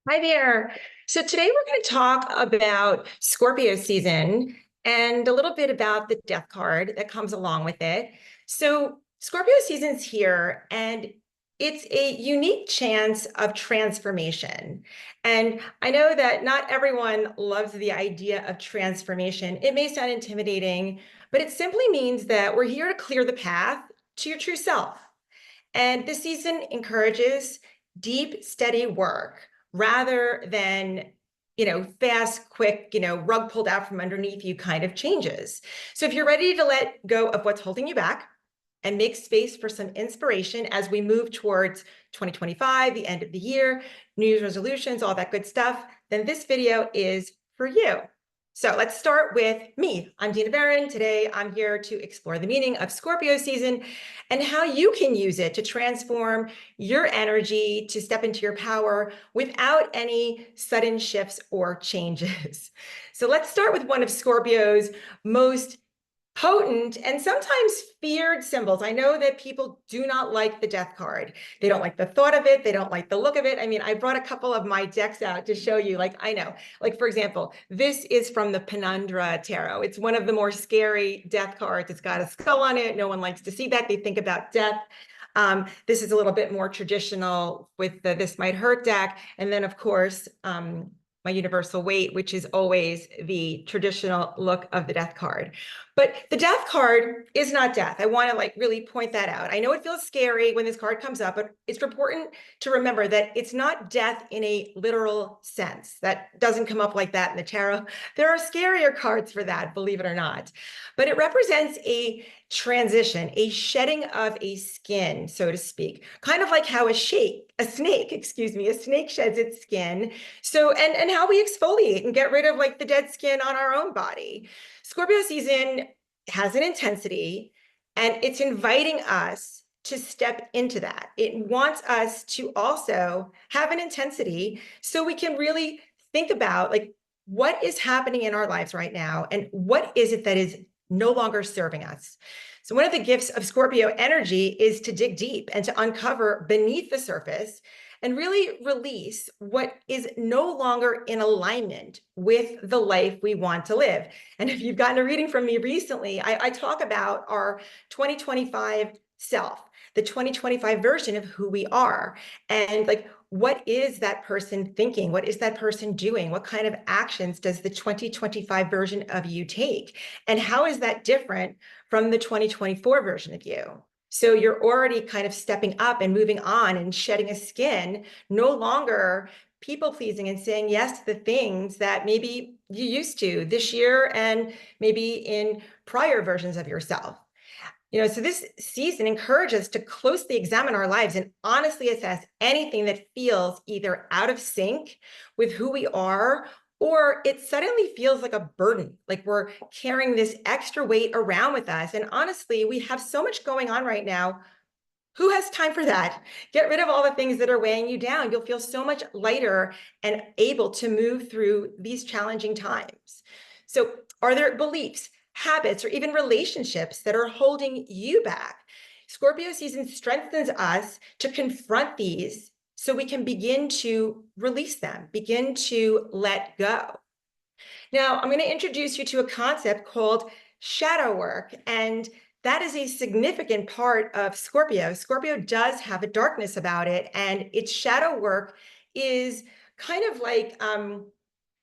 Hi there. So today we're going to talk about Scorpio season and a little bit about the death card that comes along with it. So Scorpio season's here and it's a unique chance of transformation. And I know that not everyone loves the idea of transformation. It may sound intimidating, but it simply means that we're here to clear the path to your true self. And this season encourages deep, steady work rather than fast, quick, rug pulled out from underneath you kind of changes. So if you're ready to let go of what's holding you back and make space for some inspiration as we move towards 2025, the end of the year, New Year's resolutions, all that good stuff, then this video is for you. So let's start with me. I'm Dina Barron. Today, I'm here to explore the meaning of Scorpio season and how you can use it to transform your energy to step into your power without any sudden shifts or changes. So let's start with one of Scorpio's most potent and sometimes feared symbols. I know that people do not like the death card. They don't like the thought of it. They don't like the look of it. I mean, I brought a couple of my decks out to show you, I know, for example, this is from the Penumbra Tarot. It's one of the more scary death cards. It's got a skull on it. No one likes to see that. They think about death. This is a little bit more traditional with the This Might Hurt deck. And then, of course, my universal weight, which is always the traditional look of the death card. But the death card is not death. I want to really point that out. I know it feels scary when this card comes up, but it's important to remember that it's not death in a literal sense. That doesn't come up like that in the tarot. There are scarier cards for that, believe it or not. But it represents a transition, a shedding of a skin, so to speak, kind of like how a snake sheds its skin. So, and how we exfoliate and get rid of the dead skin on our own body. Scorpio season has an intensity and it's inviting us to step into that. It wants us to also have an intensity so we can really think about what is happening in our lives right now and what is it that is no longer serving us. So one of the gifts of Scorpio energy is to dig deep and to uncover beneath the surface and really release what is no longer in alignment with the life we want to live. And if you've gotten a reading from me recently, I talk about our 2025 self, the 2025 version of who we are. And what is that person thinking? What is that person doing? What kind of actions does the 2025 version of you take? And how is that different from the 2024 version of you? So you're already kind of stepping up and moving on and shedding a skin, no longer people pleasing and saying yes to the things that maybe you used to this year and maybe in prior versions of yourself. So this season encourages us to closely examine our lives and honestly assess anything that feels either out of sync with who we are, or it suddenly feels like a burden, like we're carrying this extra weight around with us. And honestly, we have so much going on right now. Who has time for that? Get rid of all the things that are weighing you down. You'll feel so much lighter and able to move through these challenging times. So are there beliefs, habits, or even relationships that are holding you back? Scorpio season strengthens us to confront these so we can begin to release them, begin to let go. Now, I'm going to introduce you to a concept called shadow work, and that is a significant part of Scorpio. Scorpio does have a darkness about it, and its shadow work is kind of like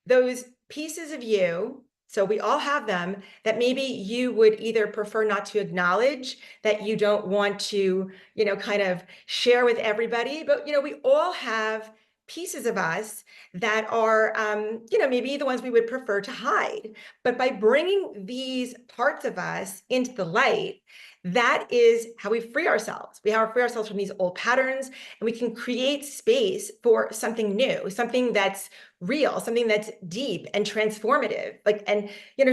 those pieces of you. So we all have them that maybe you would either prefer not to acknowledge, that you don't want to, kind of share with everybody. But, we all have pieces of us that are, maybe the ones we would prefer to hide. But by bringing these parts of us into the light, that is how we free ourselves. We free ourselves from these old patterns, and we can create space for something new, something that's real, something that's deep and transformative.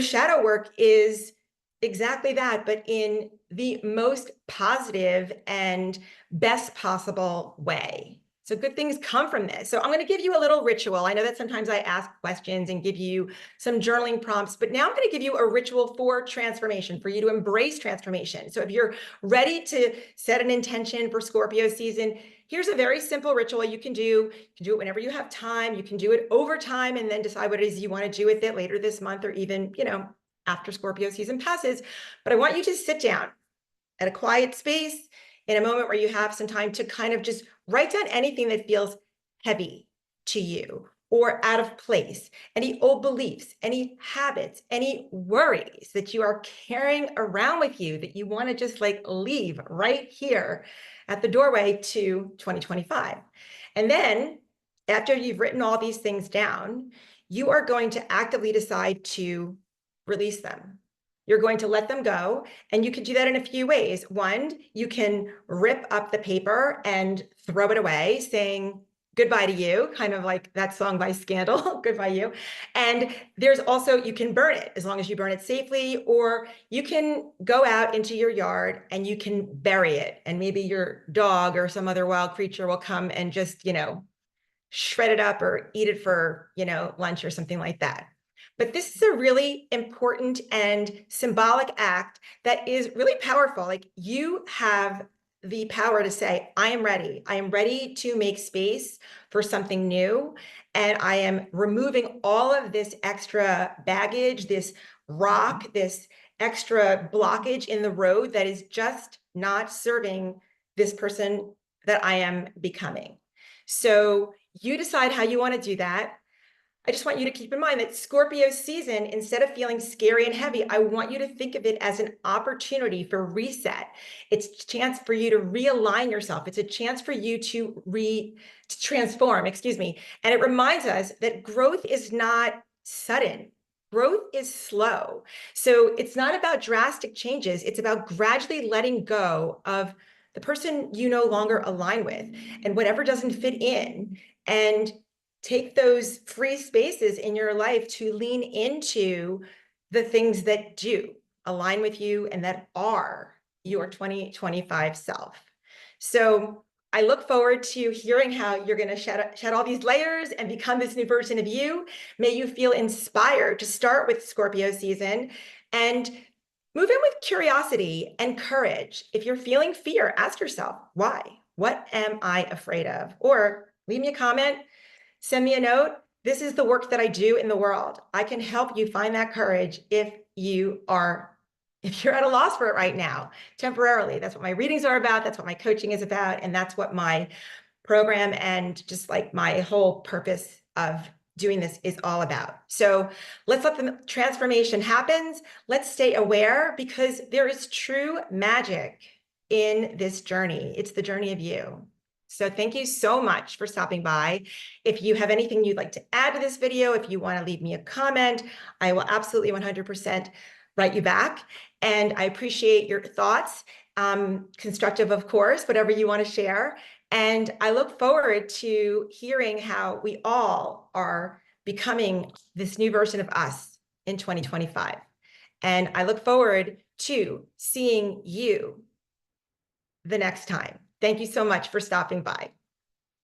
Shadow work is exactly that, but in the most positive and best possible way. So good things come from this. So I'm going to give you a little ritual. I know that sometimes I ask questions and give you some journaling prompts, but now I'm going to give you a ritual for transformation, for you to embrace transformation. So if you're ready to set an intention for Scorpio season, here's a very simple ritual you can do. You can do it whenever you have time. You can do it over time and then decide what it is you want to do with it later this month, or even, after Scorpio season passes. But I want you to sit down at a quiet space in a moment where you have some time to kind of just write down anything that feels heavy to you or out of place, any old beliefs, any habits, any worries that you are carrying around with you that you want to just like leave right here at the doorway to 2025. And then after you've written all these things down, you are going to actively decide to release them. You're going to let them go. And you can do that in a few ways. One, you can rip up the paper and throw it away, saying goodbye to you, kind of like that song by Scandal, Goodbye You. And there's also, you can burn it as long as you burn it safely, or you can go out into your yard and you can bury it. And maybe your dog or some other wild creature will come and just, shred it up or eat it for, lunch or something like that. But this is a really important and symbolic act that is really powerful. Like, you have the power to say, I am ready. I am ready to make space for something new. And I am removing all of this extra baggage, this rock, this extra blockage in the road that is just not serving this person that I am becoming. So you decide how you want to do that. I just want you to keep in mind that Scorpio season, instead of feeling scary and heavy, I want you to think of it as an opportunity for reset. It's a chance for you to realign yourself. It's a chance for you to transform, And it reminds us that growth is not sudden. Growth is slow. So it's not about drastic changes. It's about gradually letting go of the person you no longer align with and whatever doesn't fit in, and take those free spaces in your life to lean into the things that do align with you and that are your 2025 self. So I look forward to hearing how you're going to shed all these layers and become this new version of you. May you feel inspired to start with Scorpio season and move in with curiosity and courage. If you're feeling fear, ask yourself, why? What am I afraid of? Or leave me a comment. Send me a note. This is the work that I do in the world. I can help you find that courage if you're at a loss for it right now, temporarily. That's what my readings are about. That's what my coaching is about. And that's what my program and just like my whole purpose of doing this is all about. So let's let the transformation happen. Let's stay aware, because there is true magic in this journey. It's the journey of you. So thank you so much for stopping by. If you have anything you'd like to add to this video, if you want to leave me a comment, I will absolutely 100% write you back. And I appreciate your thoughts, constructive, of course, whatever you want to share. And I look forward to hearing how we all are becoming this new version of us in 2025. And I look forward to seeing you the next time. Thank you so much for stopping by.